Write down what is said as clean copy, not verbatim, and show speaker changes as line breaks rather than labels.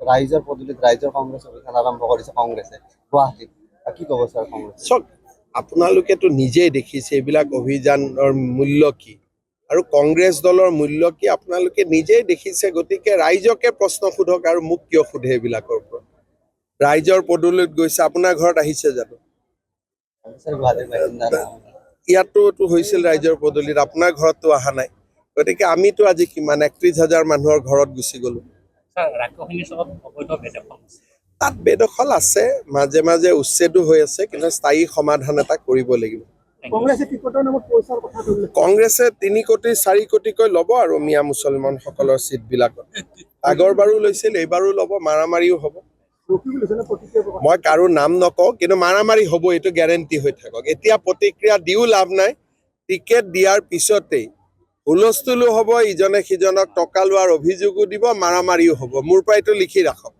ৰাইজৰ পদূলিত ৰাইজৰ কংগ্ৰেছ অভিযান আৰম্ভ কৰিছে কংগ্ৰেছে গুৱাহাটীত। কি ক'ব ছাৰ কংগ্ৰেছ?
চাওক, আপোনালোকেতো নিজেই দেখিছে এইবিলাক অভিযানৰ মূল্য কি আৰু কংগ্ৰেছ দলৰ মূল্য কি আপোনালোকে নিজেই দেখিছে। গতিকে ৰাইজকে প্ৰশ্ন সোধক আৰু মোক কিয় সোধে এইবিলাকৰ ওপৰত। ৰাইজৰ পদূলিত গৈছে, আপোনাৰ ঘৰত আহিছে জানো?
ছাৰ গুৱাহাটীৰ বাসিন্দা
ইয়াতোতো হৈছিল ৰাইজৰ পদূলিত, আপোনাৰ ঘৰততো অহা নাই। গতিকে আমিতো আজি কিমান 31,000 মানুহৰ ঘৰত গুচি গ'লো। তাত বেদখল আছে, মাজে মাজে উচ্ছেদো হৈ আছে, কিন্তু স্থায়ী সমাধান এটা কৰিব লাগিব। কংগ্ৰেছে 3 কোটি 4 কোটিকৈ ল'ব আৰু মিয়া মুছলমানসকলৰ চিটবিলাকত। আগৰবাৰো লৈছিল, এইবাৰো ল'ব, মাৰামাৰিও হ'ব। মই কাৰো নাম নকওঁ, কিন্তু মাৰামাৰি হ'ব এইটো গেৰেণ্টি হৈ থাকক। এতিয়া প্ৰতিক্ৰিয়া দিও লাভ নাই। টিকেট দিয়াৰ পিছতেই হুলস্থুলো হ'ব, ইজনে সিজনক টকা লোৱাৰ অভিযোগো দিব, মাৰামাৰিও হ'ব। মোৰ পৰা এইটো লিখি ৰাখক।